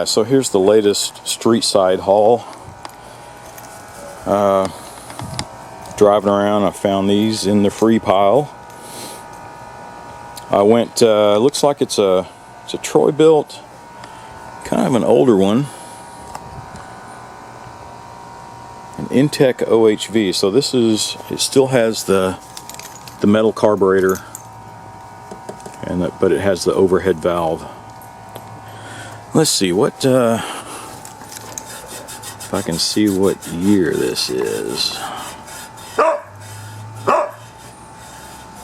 Alright, so here's the latest street side haul. Driving around, I found these in the free pile. I went, looks like it's a Troy-Bilt, kind of an older one. An Intech OHV. So this is, it still has the metal carburetor, and but it has the overhead valve. Let's see what if I can see what year this is.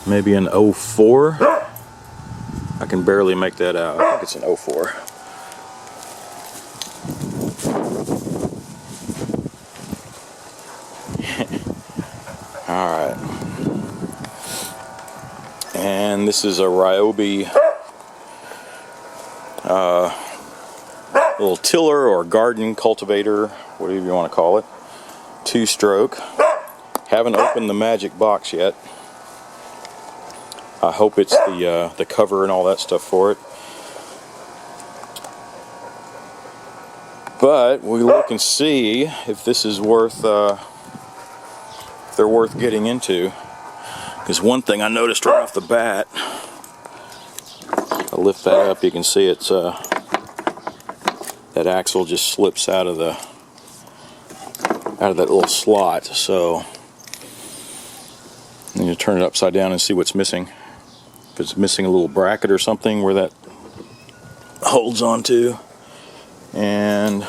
Maybe an 04. I can barely make that out. I think it's an 04. Alright. And this is a Ryobi little tiller or garden cultivator, whatever you want to call it. 2-stroke. Haven't opened the magic box yet. I hope it's the cover and all that stuff for it. But we'll look and see if this is worth if they're worth getting into. Because one thing I noticed right off the bat, I'll lift that up, you can see it's that axle just slips out of that little slot. So you need to turn it upside down and see what's missing. If it's missing a little bracket or something where that holds onto. And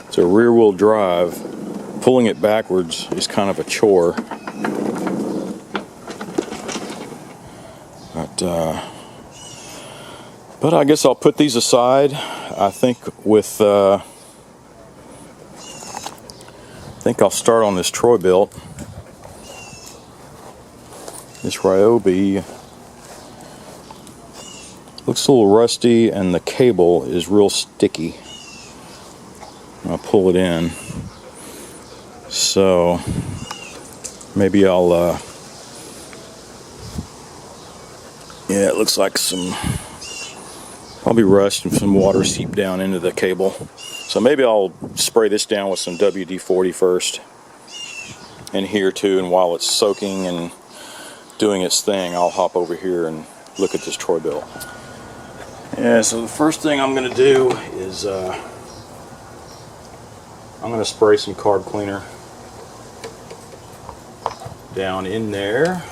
it's a rear-wheel drive. Pulling it backwards is kind of a chore. But I guess I'll put these aside. I think I'll start on this Troy-Bilt. This Ryobi looks a little rusty, and the cable is real sticky. I'll pull it in. So maybe I'll yeah, it looks like some probably rust and some water seeped down into the cable. So maybe I'll spray this down with some WD-40 first in here too, and while it's soaking and doing its thing, I'll hop over here and look at this Troy-Bilt. Yeah, so the first thing I'm going to do is I'm going to spray some carb cleaner down in there.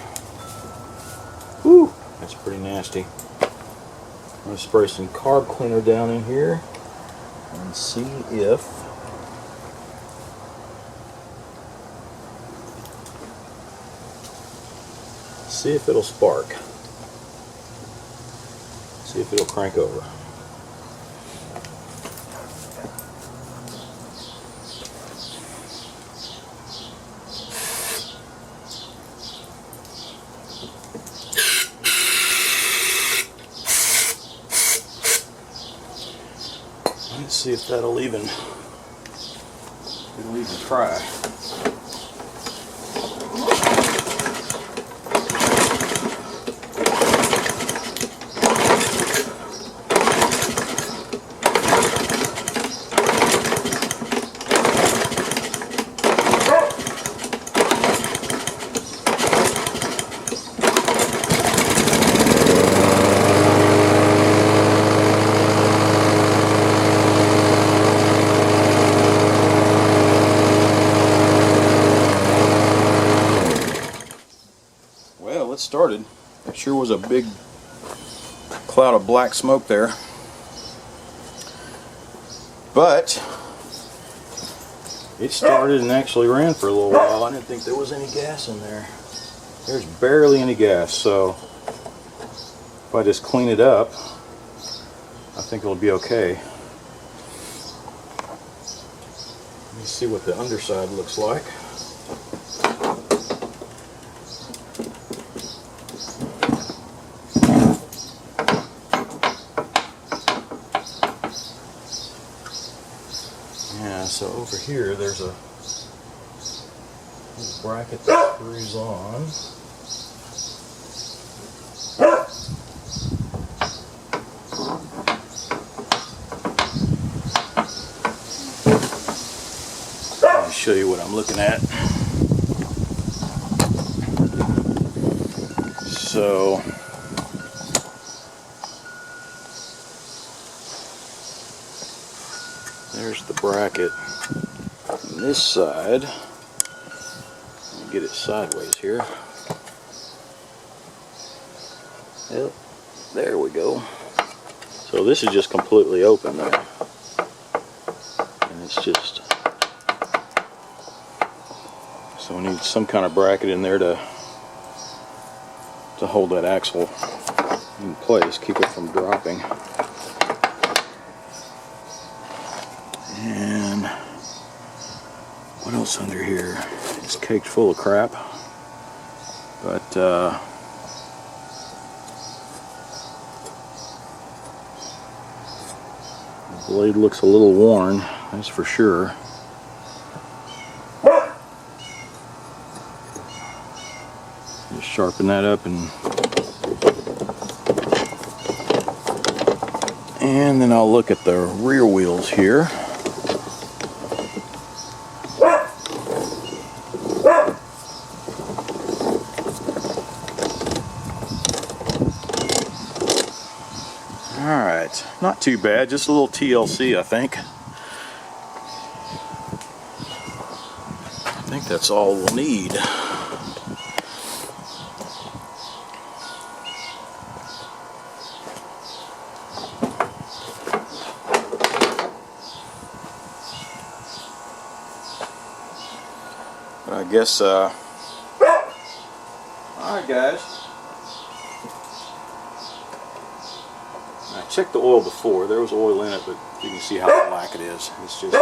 Whew, that's pretty nasty. I'm going to spray some carb cleaner down in here and see if it'll spark. See if it'll crank over. Let's see if it'll even try. It started. It sure was a big cloud of black smoke there, but it started and actually ran for a little while. I didn't think there was any gas in there. There's barely any gas, so if I just clean it up, I think it'll be okay. Let me see what the underside looks like. So over here there's a little bracket that screws on. I'm looking at. So there's the bracket on this side. Let me get it sideways here. Yep, there we go. So this is just completely open there. And it's just, so we need some kind of bracket in there to hold that axle in place, keep it from dropping. And what else under here? It's caked full of crap, but the blade looks a little worn, that's for sure. Just sharpen that up and then I'll look at the rear wheels here. Alright, not too bad, just a little TLC I think. I think that's all we'll need. But I guess, alright guys. I checked the oil before, there was oil in it, but you can see how black it is. It's just,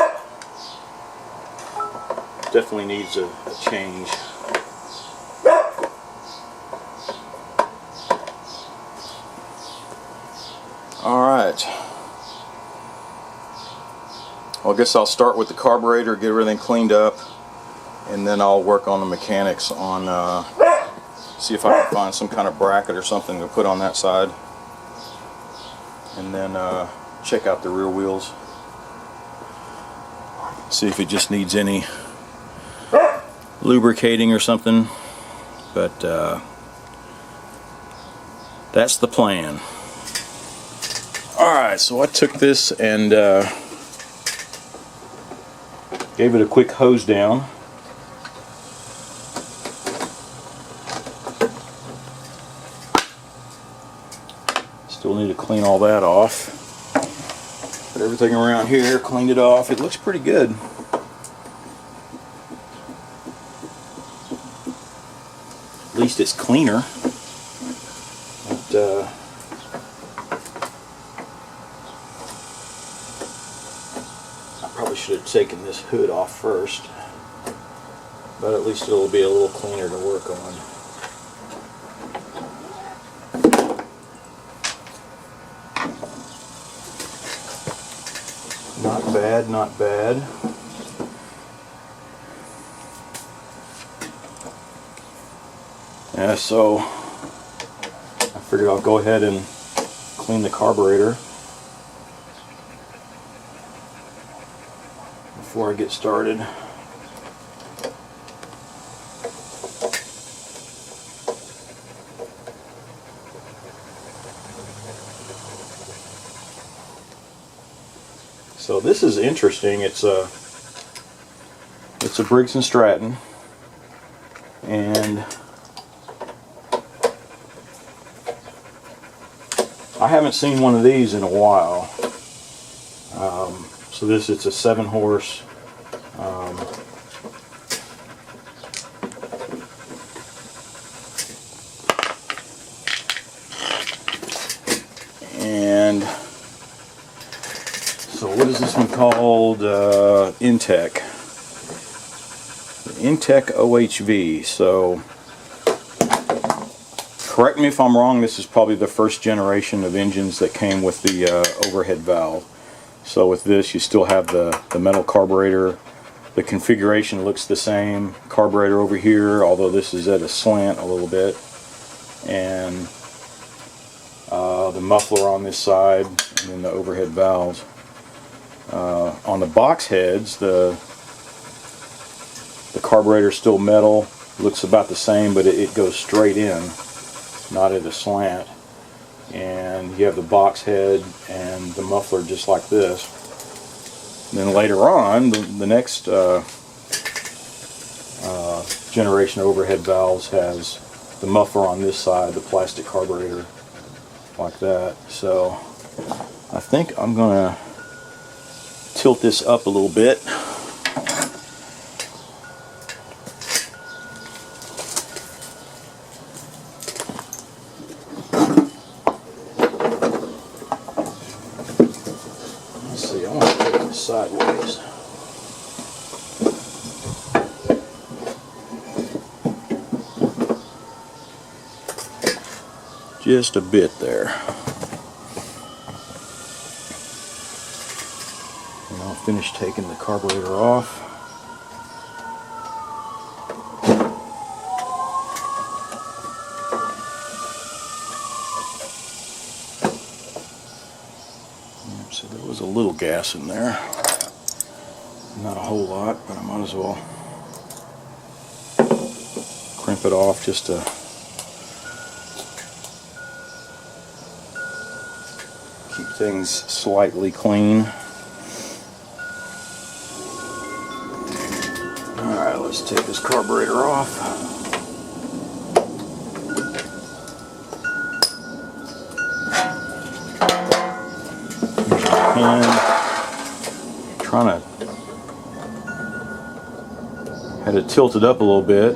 definitely needs a change. Alright. Well, I guess I'll start with the carburetor, get everything cleaned up, and then I'll work on the mechanics on, see if I can find some kind of bracket or something to put on that side. And then check out the rear wheels. See if it just needs any lubricating or something. But that's the plan. Alright, so I took this and gave it a quick hose down. Still need to clean all that off. Put everything around here, cleaned it off. It looks pretty good. At least it's cleaner. But, I probably should have taken this hood off first. But at least it'll be a little cleaner to work on. Not bad, not bad. Yeah, so I figured I'll go ahead and clean the carburetor before I get started. So this is interesting. It's a Briggs & Stratton, and I haven't seen one of these in a while. So it's a 7-horse. And so what is this one called? Intech. Intech OHV. So correct me if I'm wrong, this is probably the first generation of engines that came with the overhead valve. So with this you still have the metal carburetor. The configuration looks the same. Carburetor over here, although this is at a slant a little bit. And the muffler on this side, and then the overhead valves. On the box heads, the The carburetor is still metal, looks about the same, but it goes straight in, not at a slant. And you have the box head and the muffler just like this. And then later on, the next generation of overhead valves has the muffler on this side, the plastic carburetor, like that. So I think I'm going to tilt this up a little bit. Let's see, I want to take this sideways. Just a bit there. And I'll finish taking the carburetor off. So there was a little gas in there. Not a whole lot, but I might as well crimp it off just to keep things slightly clean. Alright, let's take this carburetor off. And trying to had it tilted up a little bit.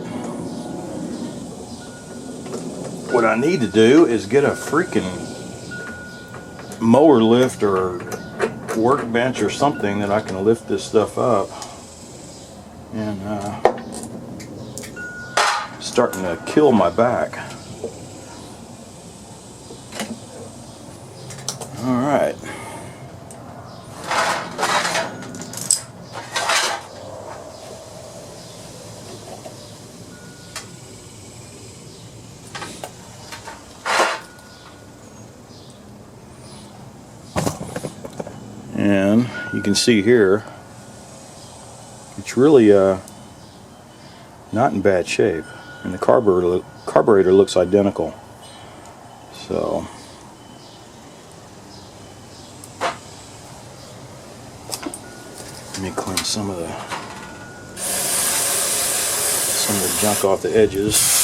What I need to do is get a freaking mower lift or workbench or something that I can lift this stuff up. And starting to kill my back. All right. And you can see here, it's really not in bad shape, and the carburetor looks identical. So let me clean some of the junk off the edges.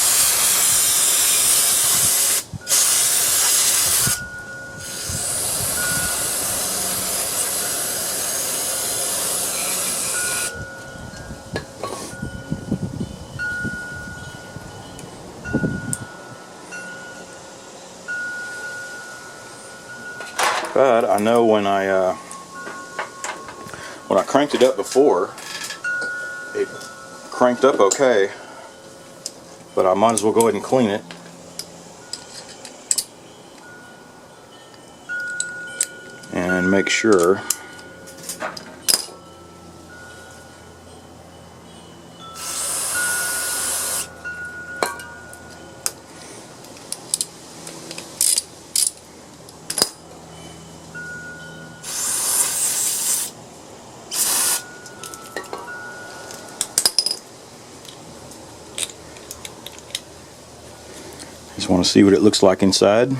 But I know when I cranked it up before, it cranked up okay, but I might as well go ahead and clean it. And make sure just want to see what it looks like inside.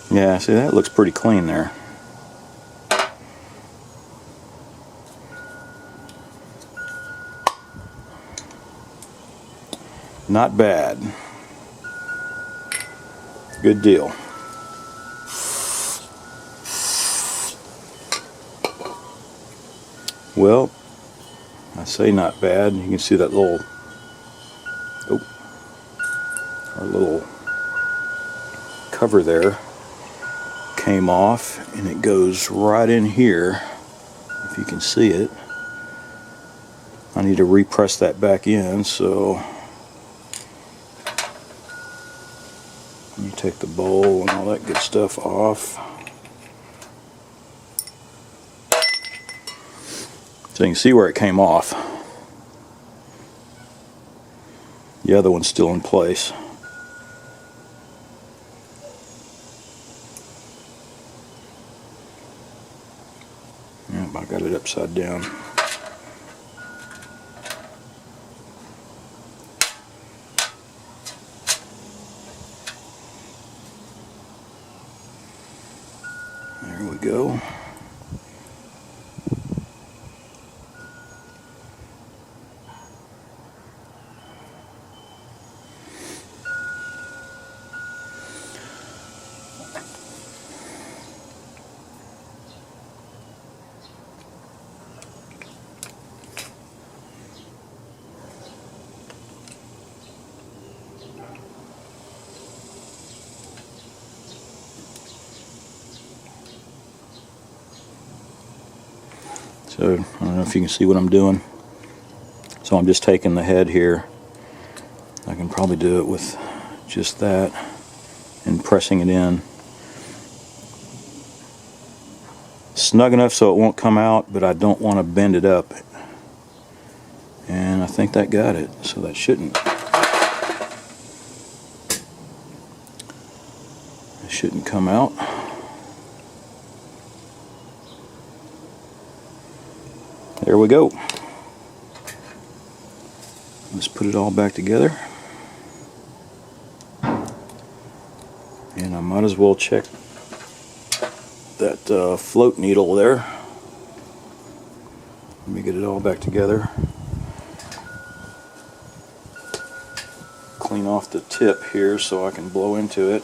Yeah, see, that looks pretty clean there. Not bad. Good deal. Well, I say not bad. You can see that little, our little cover there came off, and it goes right in here, if you can see it. I need to repress that back in, so you take the bowl and all that good stuff off. So you can see where it came off. The other one's still in place. it upside down. There we go. So, I don't know if you can see what I'm doing. So I'm just taking the head here. I can probably do it with just that and pressing it in. Snug enough so it won't come out, but I don't want to bend it up. And I think that got it, so that shouldn't. It shouldn't come out. There we go. Let's put it all back together. And I might as well check that float needle there. Let me get it all back together. Clean off the tip here so I can blow into it.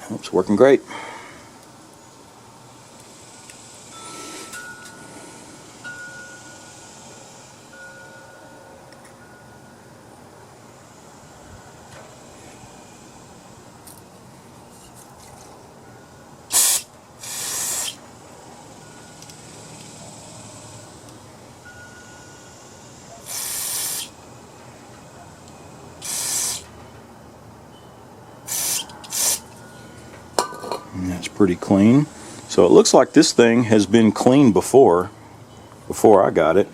It's working great. And that's pretty clean. So it looks like this thing has been cleaned before I got it.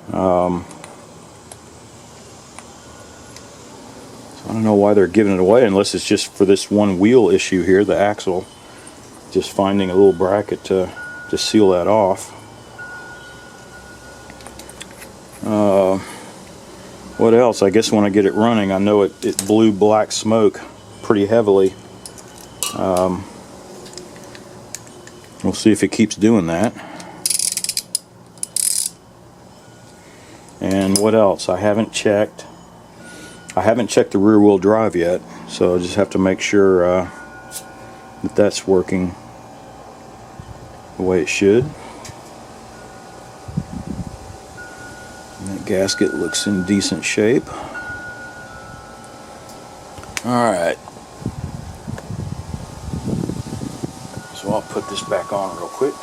So I don't know why they're giving it away unless it's just for this one wheel issue here, the axle. Just finding a little bracket to seal that off. What else? I guess when I get it running, I know it blew black smoke pretty heavily. We'll see if it keeps doing that. And what else? I haven't checked the rear wheel drive yet, so I just have to make sure that that's working the way it should. And that gasket looks in decent shape. Alright. So I'll put this back on real quick.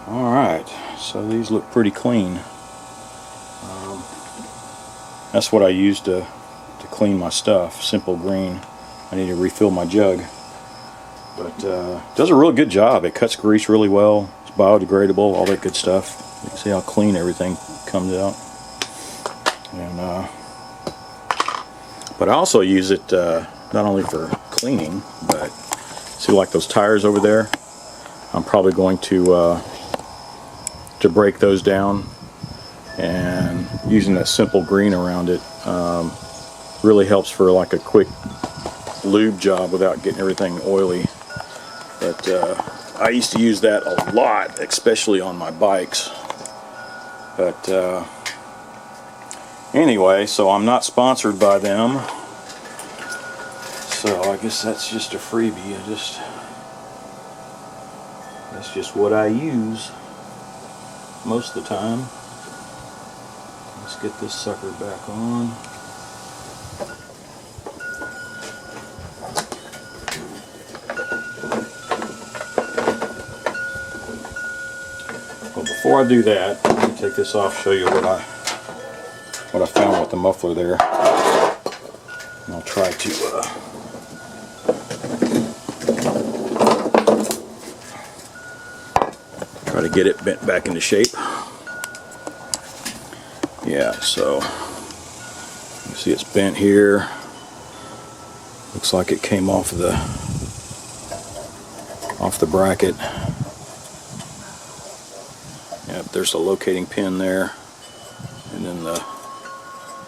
Alright, so these look pretty clean. That's what I use to clean my stuff, simple green. I need to refill my jug. But does a real good job. It cuts grease really well. It's biodegradable, all that good stuff. You can see how clean everything comes out. And but I also use it not only for cleaning, but see, like those tires over there, I'm probably going to break those down, and using that simple green around it really helps for like a quick lube job without getting everything oily. But I used to use that a lot, especially on my bikes. But anyway, so I'm not sponsored by them, so I guess that's just a freebie. That's just what I use most of the time. Let's get this sucker back on. Well, before I do that, let me take this off, show you what I found with the muffler there. And I'll try to get it bent back into shape. Yeah, so you see it's bent here. Looks like it came off the bracket. Yep, there's a locating pin there, and then the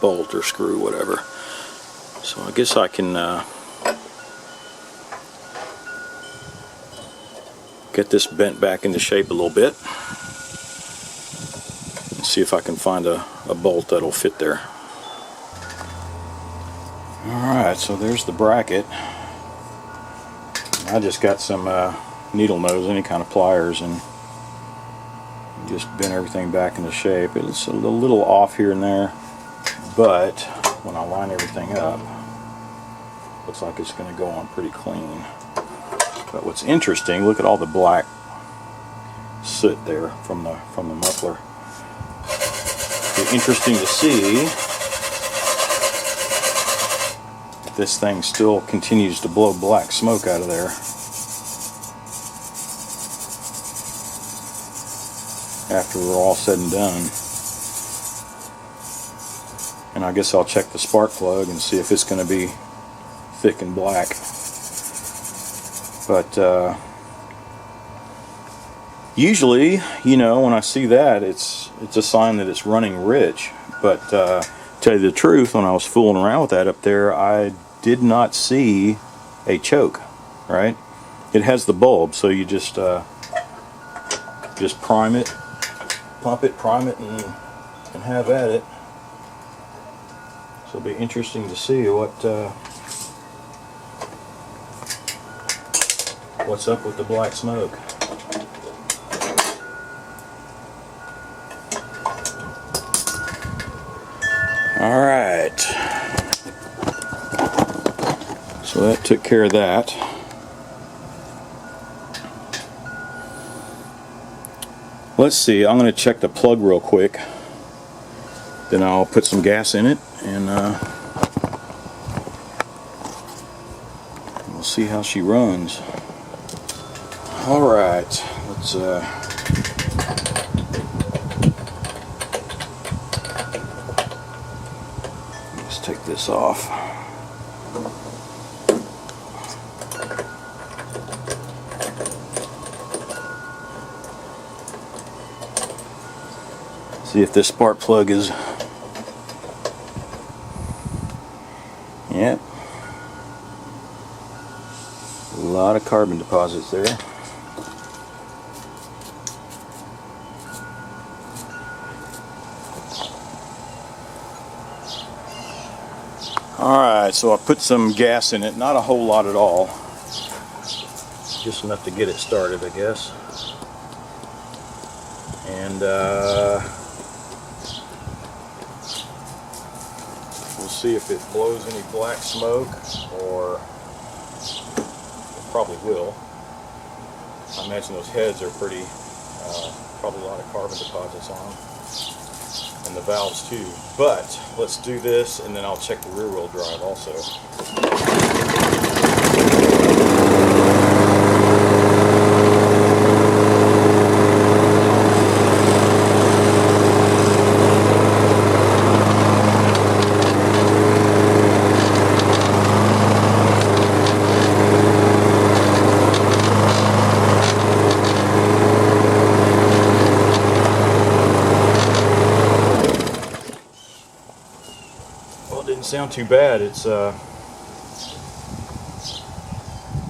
bolt or screw, whatever. So I guess I can get this bent back into shape a little bit. See if I can find a bolt that'll fit there. Alright, so there's the bracket. I just got some needle nose, any kind of pliers, and just bent everything back into shape. It's a little off here and there, but when I line everything up, looks like it's going to go on pretty clean. But what's interesting, look at all the black soot there from the muffler. It'll be interesting to see if this thing still continues to blow black smoke out of there after we're all said and done. And I guess I'll check the spark plug and see if it's going to be thick and black. But usually, you know, when I see that, it's a sign that it's running rich. But to tell you the truth, when I was fooling around with that up there, I did not see a choke. Right? It has the bulb, so you just prime it, pump it, prime it, and have at it. So it'll be interesting to see what's up with the black smoke. Alright, so that took care of that. Let's see, I'm going to check the plug real quick, then I'll put some gas in it and we'll see how she runs. Alright, let's take this off. See if this spark plug is... Yep. A lot of carbon deposits there. Alright, so I put some gas in it, not a whole lot at all. Just enough to get it started, I guess. And we'll see if it blows any black smoke, or it probably will. I imagine those heads are pretty, probably a lot of carbon deposits on them. And the valves too. But let's do this and then I'll check the rear wheel drive also. Sound too bad. It's I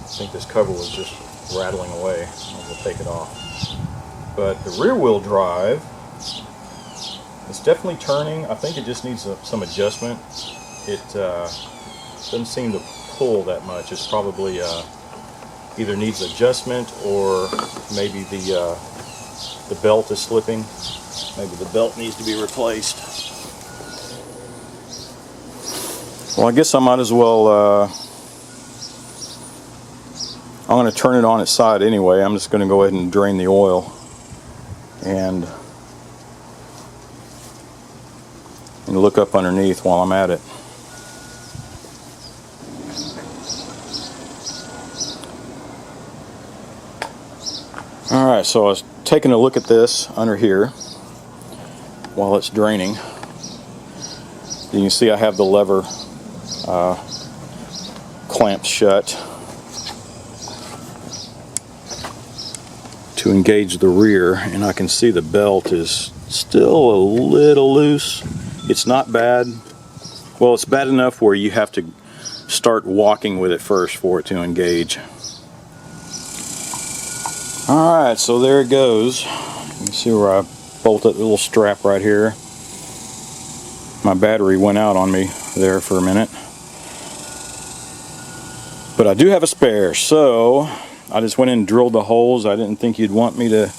think this cover was just rattling away. We'll take it off. But the rear wheel drive, it's definitely turning. I think it just needs some adjustment. It doesn't seem to pull that much. It's probably either needs adjustment or maybe the belt is slipping. Maybe the belt needs to be replaced. Well, I guess I might as well, I'm going to turn it on its side anyway. I'm just going to go ahead and drain the oil and look up underneath while I'm at it. Alright, so I was taking a look at this under here while it's draining. You can see I have the lever clamped shut to engage the rear, and I can see the belt is still a little loose. It's not bad. Well, it's bad enough where you have to start walking with it first for it to engage. Alright, so there it goes. You can see where I bolted the little strap right here. My battery went out on me there for a minute. But I do have a spare, so I just went in and drilled the holes. I didn't think you'd want me to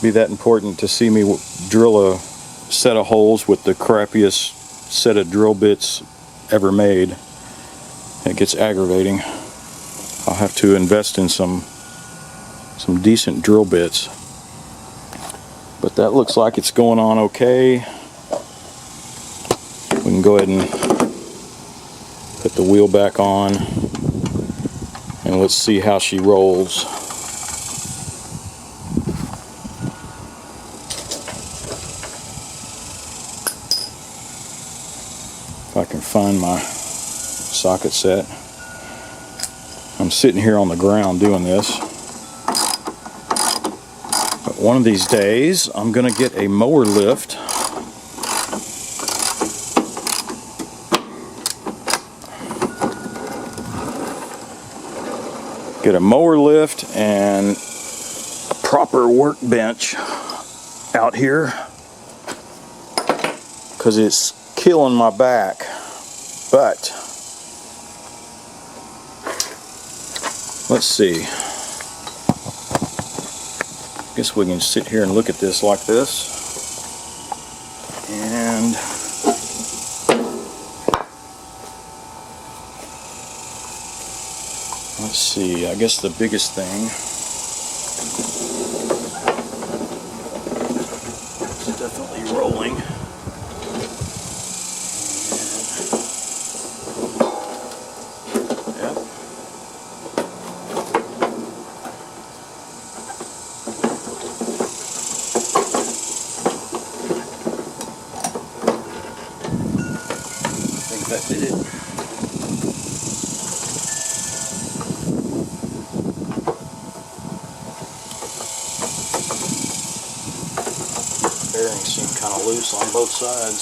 be that important to see me drill a set of holes with the crappiest set of drill bits ever made. It gets aggravating. I'll have to invest in some decent drill bits. But that looks like it's going on okay. We can go ahead and put the wheel back on, and let's see how she rolls. If I can find my socket set. I'm sitting here on the ground doing this. But one of these days I'm gonna get a mower lift. Get a mower lift and a proper workbench out here, because it's killing my back. But let's see. Guess we can sit here and look at this like this. And let's see, I guess the biggest thing is definitely rolling. Yep. I think that did it. Bearings seem kind of loose on both sides.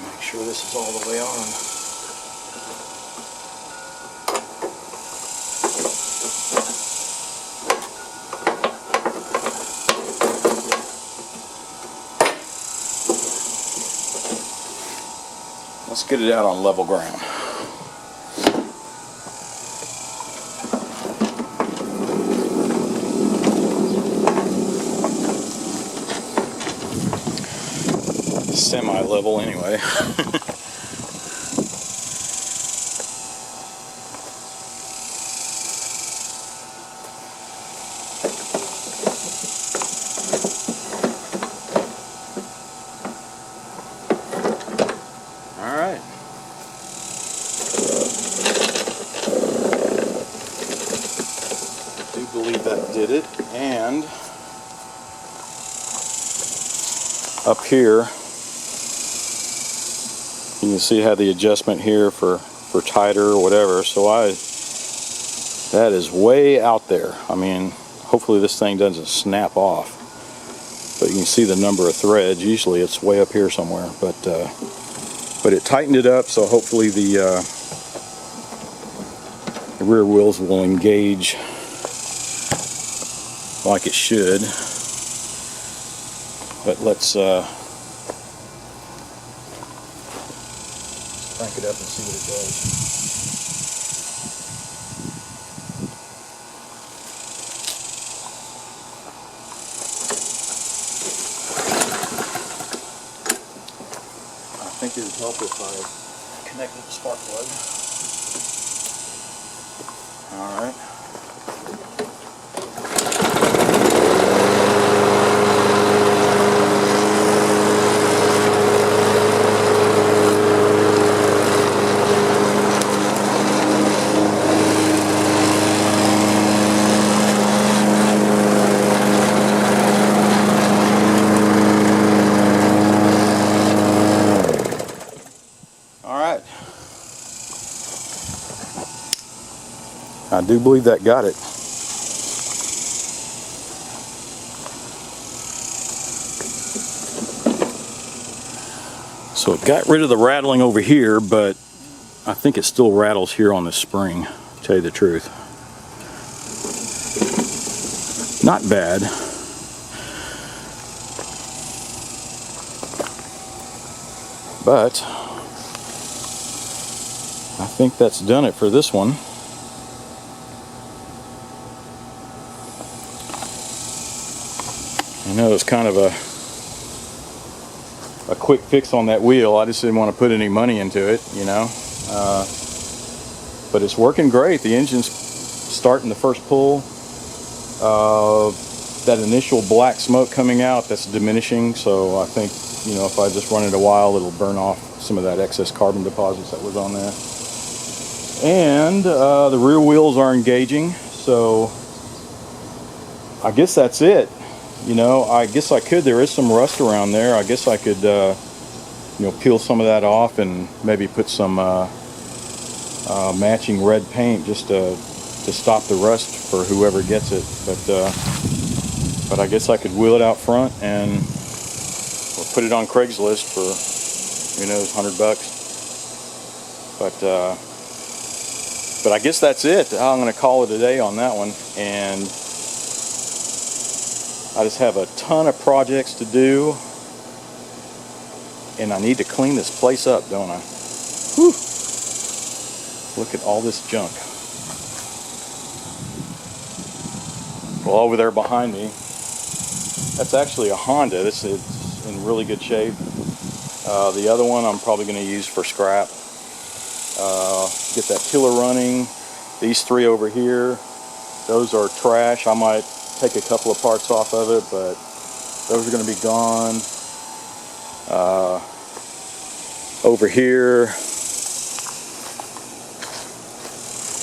Make sure this is all the way on. Let's get it out on level ground. Semi-level anyway. Alright. I do believe that did it. And up here you can see how the adjustment here for tighter or whatever. So that is way out there. I mean, hopefully this thing doesn't snap off. But you can see the number of threads. Usually it's way up here somewhere. But it tightened it up, so hopefully the rear wheels will engage like it should. But let's crank it up and see what it does. I think it would help if I connected the spark plug. Alright. I do believe that got it. So it got rid of the rattling over here, but I think it still rattles here on the spring, to tell you the truth. Not bad. But I think that's done it for this one. I know it's kind of a quick fix on that wheel. I just didn't want to put any money into it, you know. But it's working great. The engine's starting the first pull. That initial black smoke coming out, that's diminishing, so I think, you know, if I just run it a while, it'll burn off some of that excess carbon deposits that was on there. And the rear wheels are engaging, so I guess that's it. You know, I guess I could, there is some rust around there. I guess I could, you know, peel some of that off and maybe put some matching red paint just to stop the rust for whoever gets it. But I guess I could wheel it out front and or put it on Craigslist for, who knows, $100. But I guess that's it. I'm going to call it a day on that one. And I just have a ton of projects to do, and I need to clean this place up, don't I? Whew. Look at all this junk. Well, over there behind me, that's actually a Honda. This is in really good shape. The other one I'm probably going to use for scrap. Get that tiller running. These three over here, those are trash. I might take a couple of parts off of it, but those are going to be gone. Over here,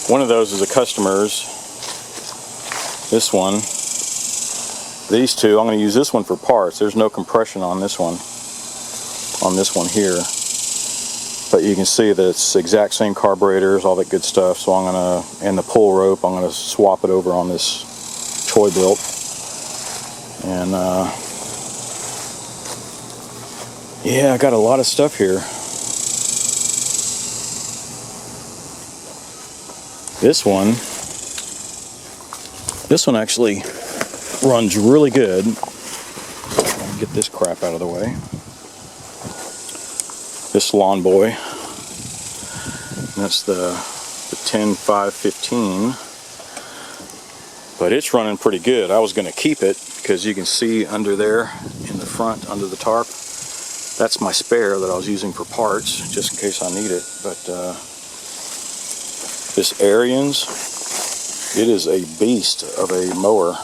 one of those is a customer's. This one, these two, I'm going to use this one for parts. There's no compression on this one here, but you can see that it's the exact same carburetors, all that good stuff. So I'm going to, and the pull rope, I'm going to swap it over on this Troy-Bilt. And yeah, I got a lot of stuff here. This one actually runs really good. I'll get this crap out of the way. This Lawn Boy. That's the 10.515. But it's running pretty good. I was going to keep it because you can see under there in the front, under the tarp, that's my spare that I was using for parts, just in case I need it. But this Ariens, it is a beast of a mower.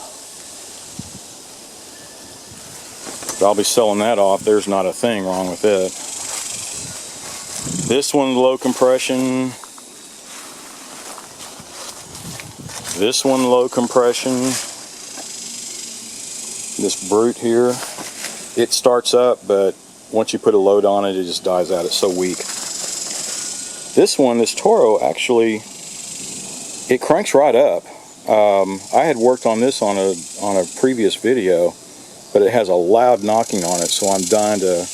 I'll be selling that off. There's not a thing wrong with it. This one, low compression. This one, low compression. This Brute here, it starts up, but once you put a load on it, it just dies out. It's so weak. This one, this Toro, actually, it cranks right up. I had worked on this on a previous video, but it has a loud knocking on it, so I'm dying to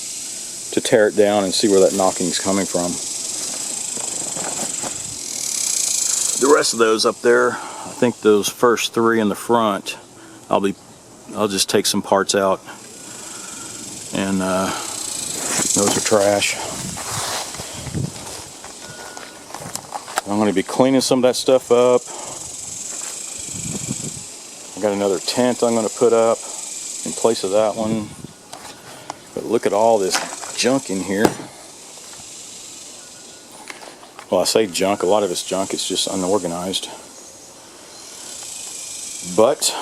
tear it down and see where that knocking's coming from. The rest of those up there, I think those first three in the front, I'll just take some parts out, and those are trash. I'm going to be cleaning some of that stuff up. I got another tent I'm going to put up in place of that one. But look at all this junk in here. Well, I say junk, a lot of it's junk, it's just unorganized. But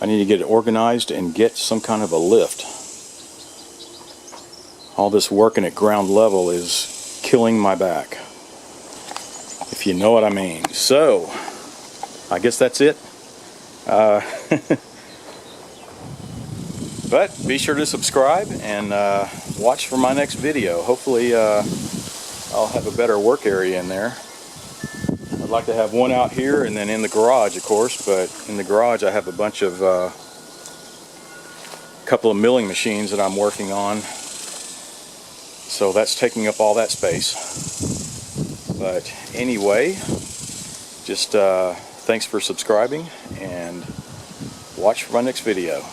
I need to get it organized and get some kind of a lift. All this working at ground level is killing my back, if you know what I mean. So, I guess that's it. But be sure to subscribe and watch for my next video. Hopefully I'll have a better work area in there. I'd like to have one out here and then in the garage, of course, but in the garage I have a bunch of couple of milling machines that I'm working on, so that's taking up all that space. But anyway, just thanks for subscribing and watch for my next video.